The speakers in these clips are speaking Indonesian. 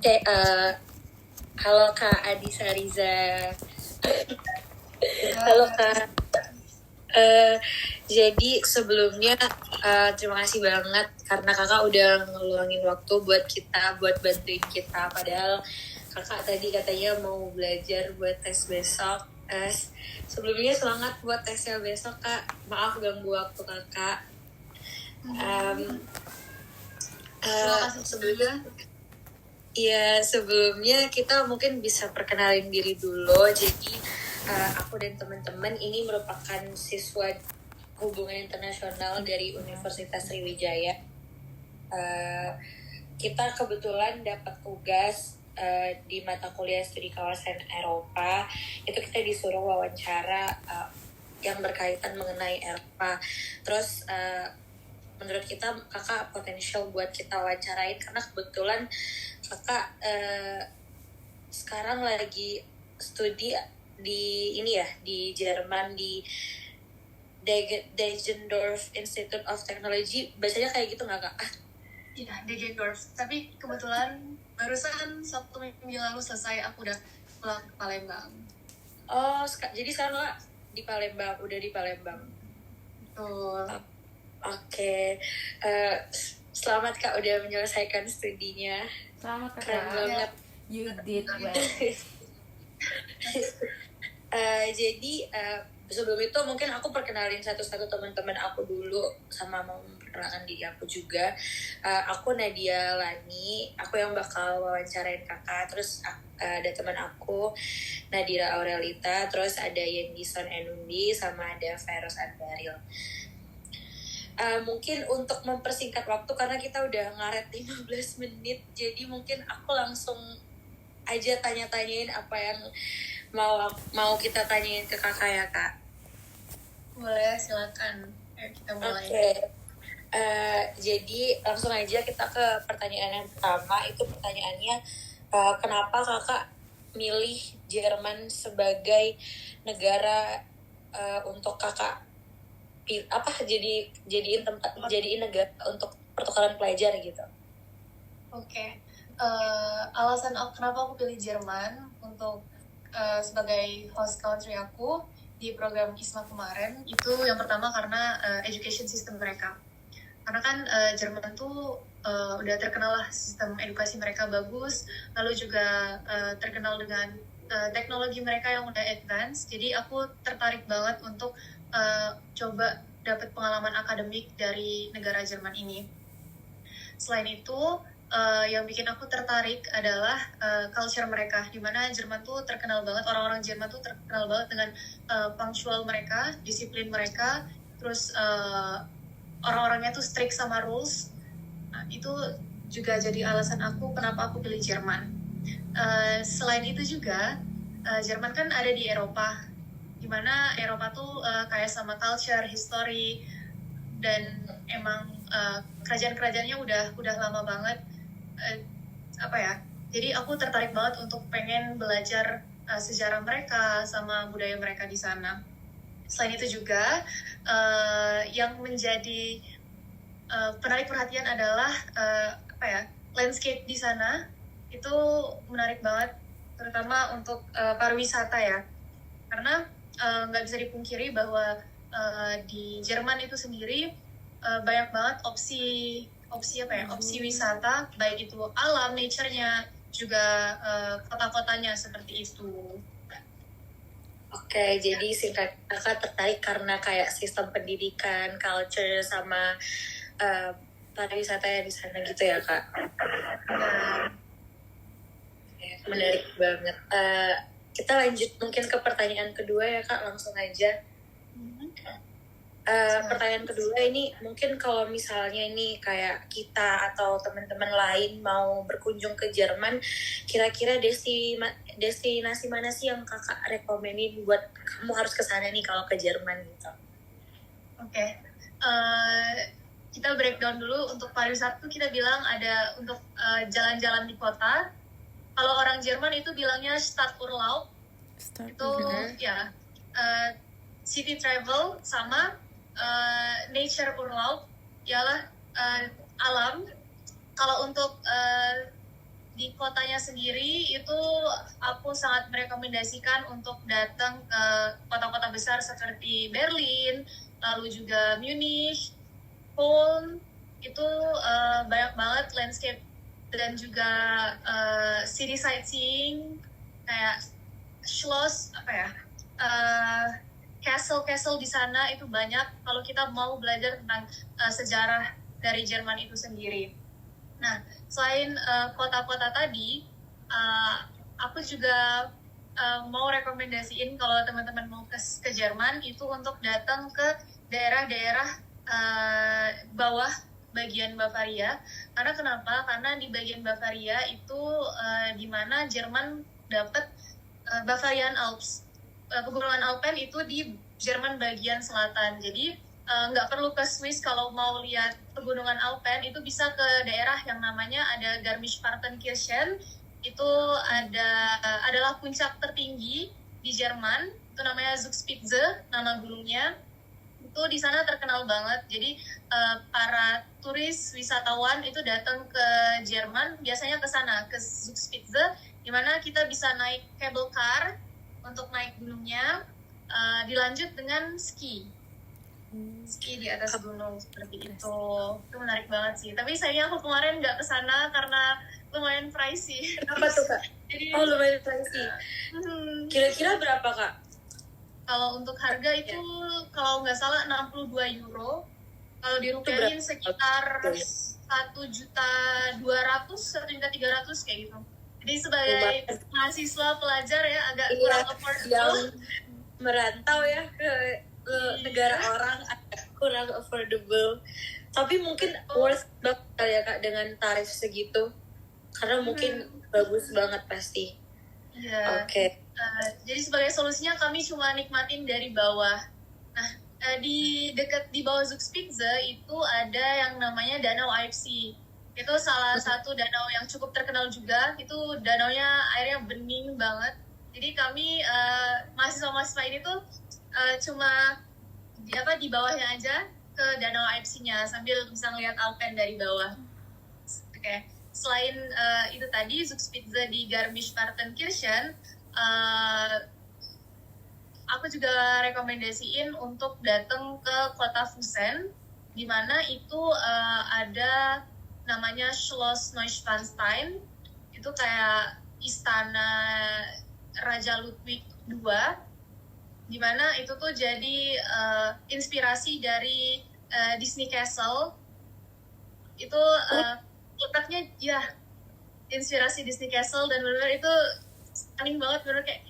Oke, halo Kak Adisa Riza. Halo Kak. Jadi sebelumnya terima kasih banget karena kakak udah ngeluangin waktu buat kita, buat bantuin kita. Padahal kakak tadi katanya mau belajar buat tes besok. Sebelumnya semangat buat tesnya besok Kak. Maaf ganggu waktu kakak. Sebelumnya kita mungkin bisa perkenalin diri dulu. Jadi aku dan teman-teman ini merupakan siswa hubungan internasional dari Universitas Sriwijaya. Kita kebetulan dapat tugas di mata kuliah studi kawasan Eropa. Itu kita disuruh wawancara yang berkaitan mengenai Eropa. Terus menurut kita kakak potensial buat kita wawancarain karena kebetulan kakak sekarang lagi studi di ini ya, di Jerman, di Deggendorf Institute of Technology. Bacanya kayak gitu nggak kak? Iya, Deggendorf. Tapi kebetulan barusan Sabtu minggu lalu selesai, aku udah pulang ke Palembang. Oh, jadi sekarang kak di Palembang, udah di Palembang. Betul. Oke. Selamat kak udah menyelesaikan studinya. Selamat kak. Keren banget. You did well. Jadi sebelum itu mungkin aku perkenalin satu-satu teman-teman aku dulu sama mau memperkenalkan diri aku juga. Aku Nadia Lani, aku yang bakal wawancarain kakak. Terus ada teman aku Nadira Aurelita, terus ada Yendison Enundi, sama ada Feros Anbaril. Mungkin untuk mempersingkat waktu karena kita udah ngaret 15 menit, jadi mungkin aku langsung aja tanya-tanyain apa yang mau kita tanyain ke kakak ya kak. Boleh, silakan. Ayo kita mulai. Okay. Jadi langsung aja kita ke pertanyaan yang pertama. Itu pertanyaannya, kenapa kakak milih Jerman sebagai negara untuk kakak jadiin negara untuk pertukaran pelajar gitu? Oke. Alasan kenapa aku pilih Jerman untuk sebagai host country aku di program ISMA kemarin, itu yang pertama karena education system mereka. Karena kan Jerman tuh udah terkenal lah sistem edukasi mereka bagus, lalu juga terkenal dengan teknologi mereka yang udah advance. Jadi aku tertarik banget untuk coba dapat pengalaman akademik dari negara Jerman ini. Selain itu, yang bikin aku tertarik adalah culture mereka, di mana Jerman tuh terkenal banget, orang-orang Jerman tuh terkenal banget dengan punctual mereka, disiplin mereka, terus orang-orangnya tuh strict sama rules. Nah, itu juga jadi alasan aku kenapa aku pilih Jerman. Selain itu juga, Jerman kan ada di Eropa, dimana Eropa tuh kayak sama culture, history, dan emang kerajaan-kerajaannya udah lama banget. Jadi aku tertarik banget untuk pengen belajar sejarah mereka sama budaya mereka di sana. Selain itu juga yang menjadi penarik perhatian adalah landscape di sana itu menarik banget, terutama untuk pariwisata ya, karena nggak bisa dipungkiri bahwa di Jerman itu sendiri banyak banget opsi wisata, baik itu alam, nature-nya, juga kota-kotanya seperti itu. Oke, jadi singkat kakak tertarik karena kayak sistem pendidikan, culture, sama pariwisata yang di sana gitu ya kak? Menarik banget. Kita lanjut mungkin ke pertanyaan kedua ya kak, langsung aja. Pertanyaan kedua ini mungkin kalau misalnya ini kayak kita atau teman-teman lain mau berkunjung ke Jerman, kira-kira destinasi mana sih yang kakak rekomenin buat kamu harus ke sana nih kalau ke Jerman gitu? Oke. Kita breakdown dulu. Untuk pariwisata kita bilang ada untuk jalan-jalan di kota. Kalau orang Jerman itu bilangnya Stadturlaub. Itu ya city travel, sama nature urlaub ialah alam. Kalau untuk di kotanya sendiri itu aku sangat merekomendasikan untuk datang ke kota-kota besar seperti Berlin, lalu juga Munich, Köln. Itu banyak banget landscape dan juga city sightseeing kayak Schloss castle-castle di sana itu banyak kalau kita mau belajar tentang sejarah dari Jerman itu sendiri. Nah, selain kota-kota tadi, aku juga mau rekomendasiin kalau teman-teman mau ke Jerman itu untuk datang ke daerah-daerah bawah bagian Bavaria. Karena kenapa? Karena di bagian Bavaria itu di mana Jerman dapat Bavarian Alps. Pegunungan Alpen itu di Jerman bagian selatan. Jadi nggak perlu ke Swiss kalau mau lihat pegunungan Alpen, itu bisa ke daerah yang namanya ada Garmisch-Partenkirchen. Itu adalah puncak tertinggi di Jerman. Itu namanya Zugspitze, nama gunungnya. Itu di sana terkenal banget. Jadi para turis wisatawan itu datang ke Jerman biasanya ke sana, ke Zugspitze, di mana kita bisa naik cable car untuk naik gunungnya, dilanjut dengan ski di atas gunung seperti itu menarik banget sih. Tapi sayangnya aku kemarin nggak kesana karena lumayan pricey. Apa tuh Kak? Jadi Lumayan pricey. Kira-kira berapa Kak? Kalau untuk harga itu kalau nggak salah 62 euro. Kalau dirupiahin sekitar 1.200.000, 1.300.000 kayak gitu. Jadi sebagai mahasiswa pelajar ya agak kurang affordable. Yang merantau ya ke negara orang agak kurang affordable. Tapi mungkin worth banget ya Kak dengan tarif segitu. Karena mungkin bagus banget pasti. Iya. Oke. Jadi sebagai solusinya kami cuma nikmatin dari bawah. Nah, di bawah Zugspitze itu ada yang namanya Danau Eibsee. Itu salah satu danau yang cukup terkenal juga. Itu danaunya airnya bening banget. Jadi kami mahasiswa-mahasiswa ini tuh cuma di bawahnya aja ke Danau Eibsee-nya sambil bisa ngeliat Alpen dari bawah. Oke. Selain itu tadi Zugspitze di Garmisch-Partenkirchen, aku juga rekomendasiin untuk datang ke kota Fusen, di mana itu ada namanya Schloss Neuschwanstein. Itu kayak istana Raja Ludwig II, di mana itu tuh jadi inspirasi dari Disney Castle. Itu letaknya ya inspirasi Disney Castle, dan benar-benar itu stunning banget, benar kayak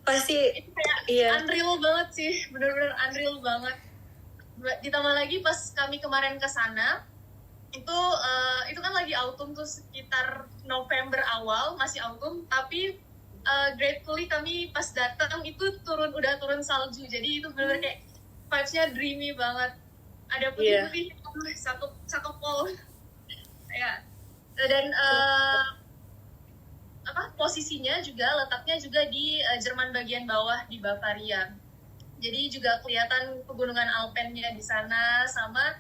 pasti kayak unreal banget sih, benar-benar unreal banget. Ditambah lagi pas kami kemarin ke sana itu kan lagi autumn tuh, sekitar November awal masih autumn, tapi gratefully kami pas datang itu udah turun salju, jadi itu benar-benar kayak vibes-nya dreamy banget. Ada putih-putih, cakep pol ya. Dan posisinya juga letaknya juga di Jerman bagian bawah di Bavaria. Jadi juga kelihatan pegunungan Alpennya di sana, sama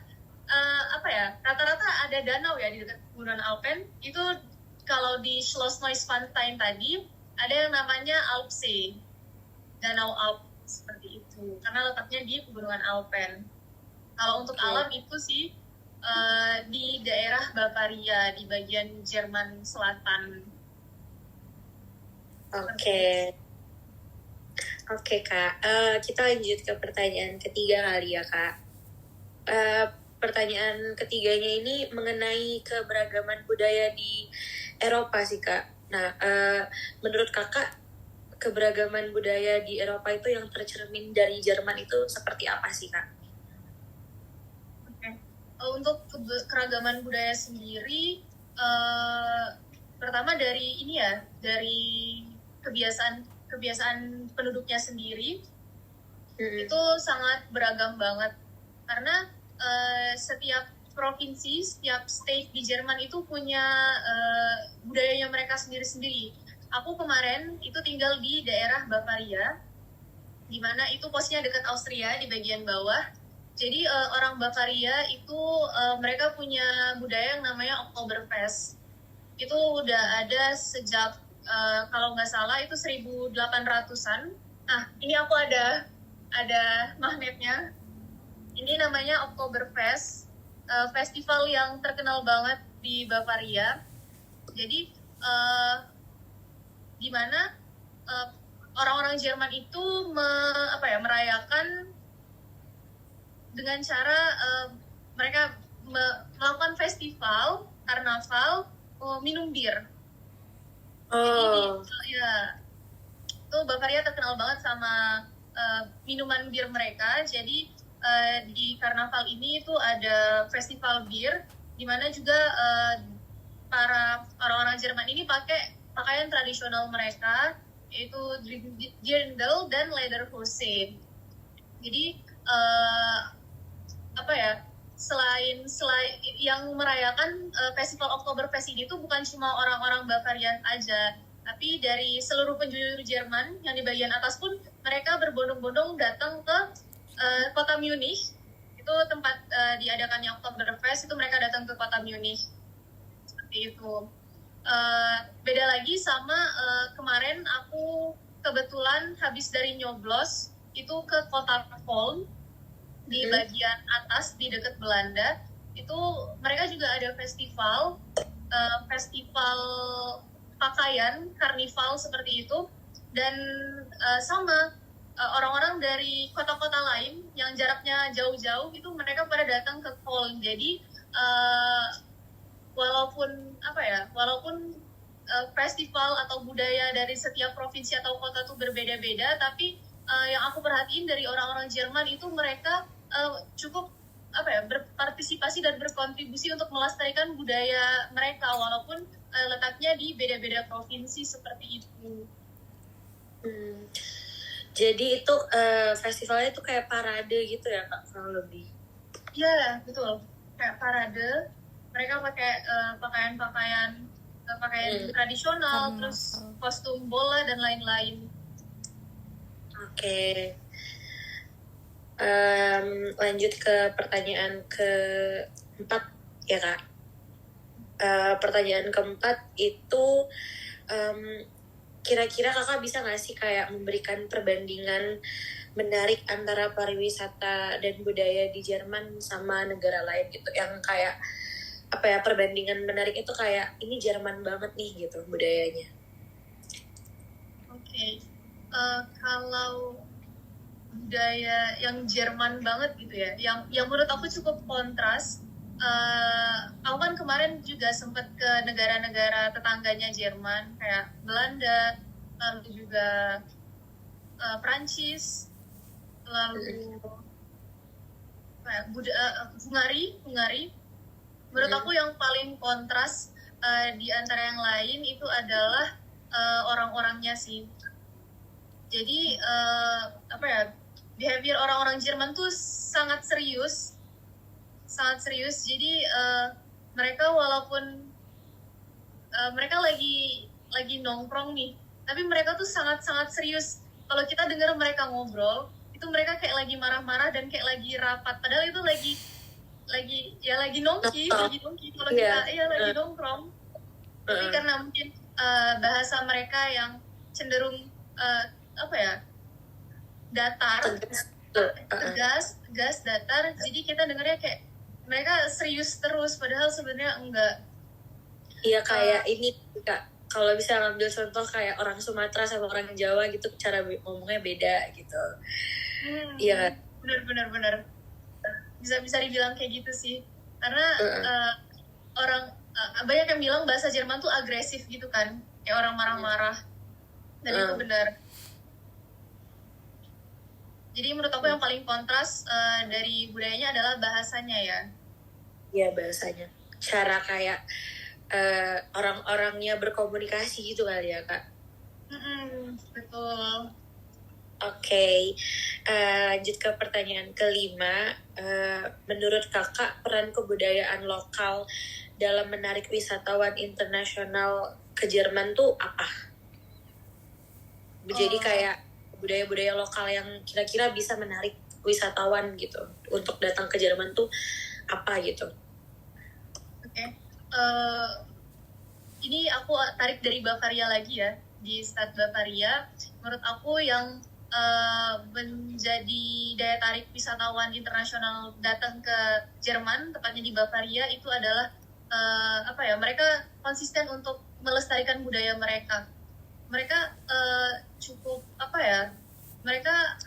rata-rata ada danau ya di dekat pegunungan Alpen. Itu kalau di Schloss Neuschwanstein tadi ada yang namanya Alpsee, Danau Alp seperti itu, karena letaknya di pegunungan Alpen. Kalau untuk alam itu sih di daerah Bavaria di bagian Jerman Selatan. Oke Kak, kita lanjut ke pertanyaan ketiga kali ya Kak. Pertanyaan ketiganya ini mengenai keberagaman budaya di Eropa sih Kak. Nah, menurut Kakak keberagaman budaya di Eropa itu yang tercermin dari Jerman itu seperti apa sih Kak? Untuk keragaman budaya sendiri, pertama dari kebiasaan penduduknya sendiri, itu sangat beragam banget, karena setiap provinsi, setiap state di Jerman itu punya budayanya mereka sendiri-sendiri. Aku kemarin itu tinggal di daerah Bavaria, di mana itu posisinya dekat Austria di bagian bawah. Jadi orang Bavaria itu mereka punya budaya yang namanya Oktoberfest. itu udah ada sejak kalau nggak salah itu 1800-an. Nah, ini aku ada magnetnya. Ini namanya Oktoberfest, festival yang terkenal banget di Bavaria. Jadi di mana orang-orang Jerman itu merayakan dengan cara mereka melakukan festival karnaval minum bir. Jadi itu Bavaria terkenal banget sama minuman bir mereka. Jadi di karnaval ini itu ada festival bir, di mana juga para orang-orang Jerman ini pakai pakaian tradisional mereka, yaitu dirndl dan lederhosen. Jadi selain yang merayakan festival Oktoberfest ini tuh bukan cuma orang-orang Bavaria aja, tapi dari seluruh penjuru Jerman yang di bagian atas pun mereka berbondong-bondong datang ke kota Munich. Itu tempat diadakannya Oktoberfest, itu mereka datang ke kota Munich seperti itu. Beda lagi sama kemarin aku kebetulan habis dari nyoblos itu ke kota Köln di bagian atas di dekat Belanda. Itu mereka juga ada festival pakaian karnival seperti itu, dan sama orang-orang dari kota-kota lain yang jaraknya jauh-jauh itu mereka pada datang ke Köln. Jadi walaupun festival atau budaya dari setiap provinsi atau kota itu berbeda-beda, tapi yang aku perhatiin dari orang-orang Jerman itu mereka cukup berpartisipasi dan berkontribusi untuk melestarikan budaya mereka walaupun letaknya di beda-beda provinsi seperti itu. Jadi itu festivalnya itu kayak parade gitu ya Kak, kurang lebih? Iya, betul. Kayak parade. Mereka pakai pakaian tradisional, terus kostum bola dan lain-lain. Oke. Lanjut ke pertanyaan keempat ya Kak. Pertanyaan keempat itu kira-kira Kakak bisa nggak sih kayak memberikan perbandingan menarik antara pariwisata dan budaya di Jerman sama negara lain gitu, yang kayak perbandingan menarik itu kayak ini Jerman banget nih gitu budayanya. Oke. Kalau budaya yang Jerman banget gitu ya, yang menurut aku cukup kontras. Aku kan kemarin juga sempat ke negara-negara tetangganya Jerman kayak Belanda, lalu juga Prancis, lalu Hungari. Menurut aku yang paling kontras di antara yang lain itu adalah orang-orangnya sih. Jadi behavior orang-orang Jerman tuh sangat serius. Jadi mereka walaupun mereka lagi nongkrong nih, tapi mereka tuh sangat serius. Kalau kita dengar mereka ngobrol, itu mereka kayak lagi marah-marah dan kayak lagi rapat. Padahal itu lagi nongki. Kalau kita lagi nongkrong. Tapi karena mungkin bahasa mereka yang cenderung datar, tegas, datar. Jadi kita dengarnya kayak mereka serius terus, padahal sebenarnya enggak. Iya kayak ini Kak, kalau bisa ngambil contoh kayak orang Sumatera sama orang Jawa gitu, cara ngomongnya beda gitu. Iya. Benar. Bisa dibilang kayak gitu sih. Karena banyak yang bilang bahasa Jerman tuh agresif gitu kan, kayak orang marah-marah. Dan itu benar. Jadi menurut aku yang paling kontras dari budayanya adalah bahasanya ya. Iya bahasanya. Cara kayak orang-orangnya berkomunikasi gitu kali ya Kak. Betul. Oke. Lanjut ke pertanyaan kelima. Menurut Kakak peran kebudayaan lokal dalam menarik wisatawan internasional ke Jerman tuh apa? Jadi kayak budaya-budaya lokal yang kira-kira bisa menarik wisatawan gitu untuk datang ke Jerman tuh apa gitu? Oke. ini aku tarik dari Bavaria lagi ya, di Stad Bavaria. Menurut aku yang menjadi daya tarik wisatawan internasional datang ke Jerman, tepatnya di Bavaria, itu adalah mereka konsisten untuk melestarikan budaya mereka. Mereka cukup mereka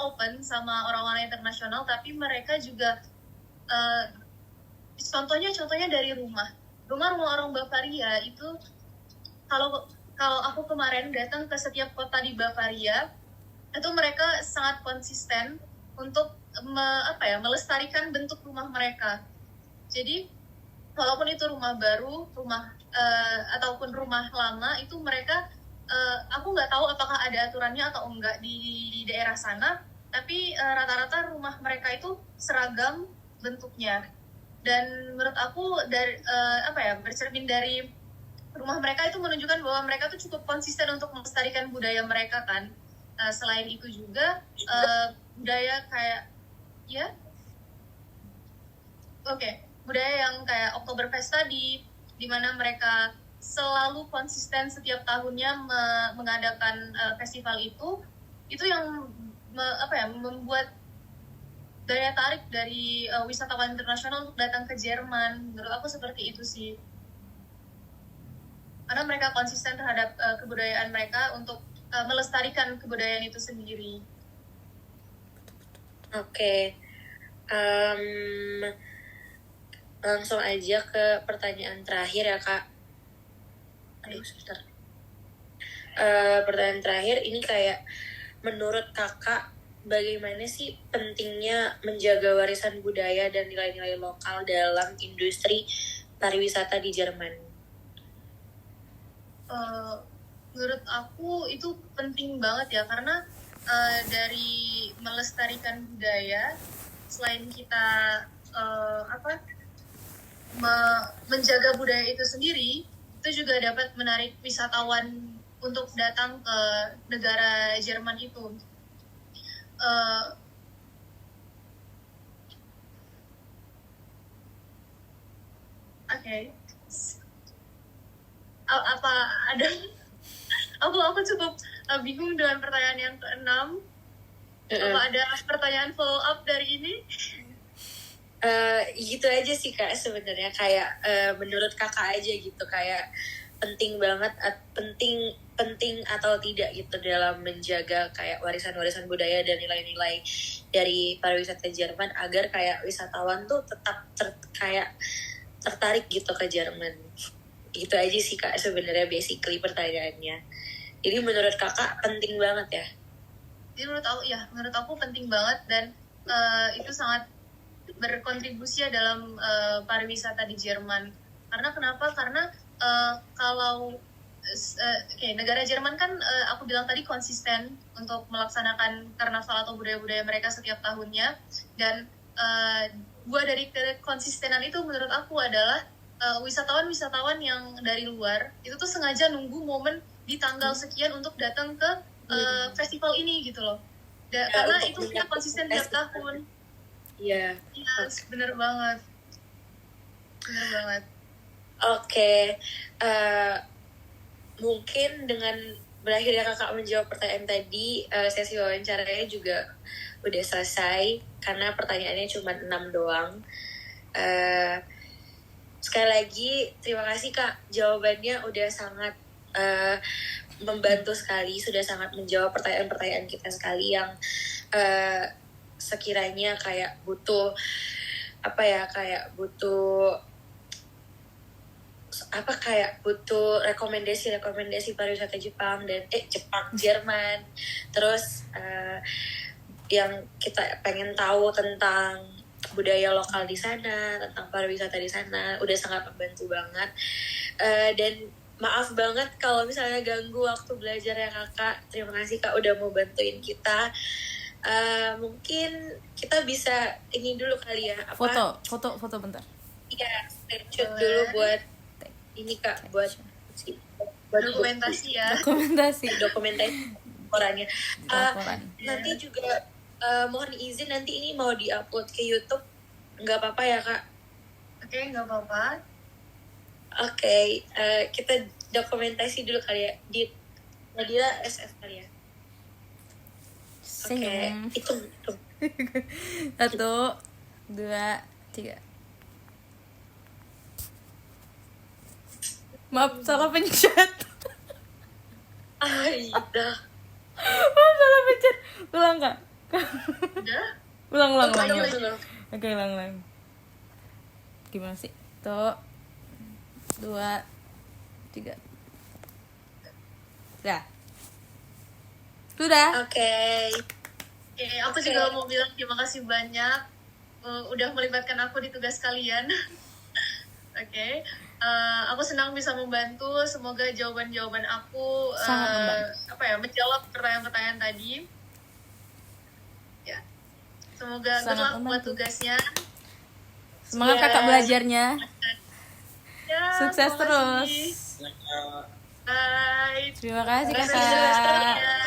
open sama orang-orang internasional, tapi mereka juga contohnya dari rumah orang Bavaria itu, kalau aku kemarin datang ke setiap kota di Bavaria, itu mereka sangat konsisten untuk melestarikan bentuk rumah mereka. Jadi walaupun itu rumah baru, ataupun rumah lama, itu mereka aku nggak tahu apakah ada aturannya atau enggak di daerah sana, tapi rata-rata rumah mereka itu seragam bentuknya. Dan menurut aku bercermin dari rumah mereka itu menunjukkan bahwa mereka tuh cukup konsisten untuk melestarikan budaya mereka kan. Selain itu juga budaya kayak budaya yang kayak Oktoberfest tadi, di mana mereka selalu konsisten setiap tahunnya mengadakan festival itu yang membuat daya tarik dari wisatawan internasional untuk datang ke Jerman. Menurut aku seperti itu sih. Karena mereka konsisten terhadap kebudayaan mereka untuk melestarikan kebudayaan itu sendiri. Oke. Langsung aja ke pertanyaan terakhir ya, Kak. Aduh, sebentar. Pertanyaan terakhir ini kayak, menurut Kakak, bagaimana sih pentingnya menjaga warisan budaya dan nilai-nilai lokal dalam industri pariwisata di Jerman? Menurut aku itu penting banget ya, karena dari melestarikan budaya, selain kita menjaga budaya itu sendiri, itu juga dapat menarik wisatawan untuk datang ke negara Jerman itu. Apa ada aku cukup bingung dengan pertanyaan yang ke-6. Apa ada pertanyaan follow up dari ini? Gitu aja sih Kak, sebenarnya kayak menurut Kakak aja gitu, kayak penting banget, penting atau tidak gitu dalam menjaga kayak warisan-warisan budaya dan nilai-nilai dari pariwisata Jerman, agar kayak wisatawan tuh tetap tertarik gitu ke Jerman. Gitu aja sih Kak, sebenarnya basically pertanyaannya. Jadi menurut Kakak penting banget ya? Jadi menurut aku penting banget, dan itu sangat berkontribusi dalam pariwisata di Jerman. Karena kenapa? Karena kalau negara Jerman kan aku bilang tadi konsisten untuk melaksanakan karnaval atau budaya-budaya mereka setiap tahunnya, dan buah dari konsistenan itu menurut aku adalah wisatawan-wisatawan yang dari luar itu tuh sengaja nunggu momen di tanggal sekian untuk datang ke festival ini gitu loh. Karena itu kita konsisten tiap tahun. Iya. Yes, bener banget. Oke. Mungkin dengan berakhirnya Kakak menjawab pertanyaan tadi, sesi wawancaranya juga udah selesai karena pertanyaannya cuma 6 doang. Sekali lagi terima kasih Kak, jawabannya udah sangat membantu sekali, sudah sangat menjawab pertanyaan-pertanyaan kita sekali yang sekiranya kayak butuh rekomendasi pariwisata Jerman, terus yang kita pengen tahu tentang budaya lokal di sana, tentang pariwisata di sana, udah sangat membantu banget. Dan maaf banget kalau misalnya ganggu waktu belajar ya Kakak. Terima kasih Kak udah mau bantuin kita. Mungkin kita bisa ini dulu kali ya, foto bentar. Iya, screenshot dulu buat ini Kak, buat dokumentasi ya. Dokumentasi orangnya. Nanti juga mohon izin, nanti ini mau diupload ke YouTube, nggak apa-apa ya Kak? Oke, nggak apa-apa. Oke, kita dokumentasi dulu kali ya. Di Nadila SF kali ya. Oke, Senyum. hitung. 1, 2, 3. Maaf, salah pencet. Aida. Maaf, salah pencet. Ulang kak. Udah? Ulang. Ulang Oke, dulu. ulang. Gimana sih? 1, 2, 3. Sudah. Oke. Oke, aku juga mau bilang terima kasih banyak udah melibatkan aku di tugas kalian. Oke. Aku senang bisa membantu. Semoga jawaban-jawaban aku Sangat membantu. menjawab pertanyaan-pertanyaan tadi. Ya. Semoga good Sangat luck buat membantu. tugasnya. Semangat Yes. kakak belajarnya. Ya, Sukses terima kasih. terus. Bye. Terima kasih Terima kasih, kakak. Sukses terus ya.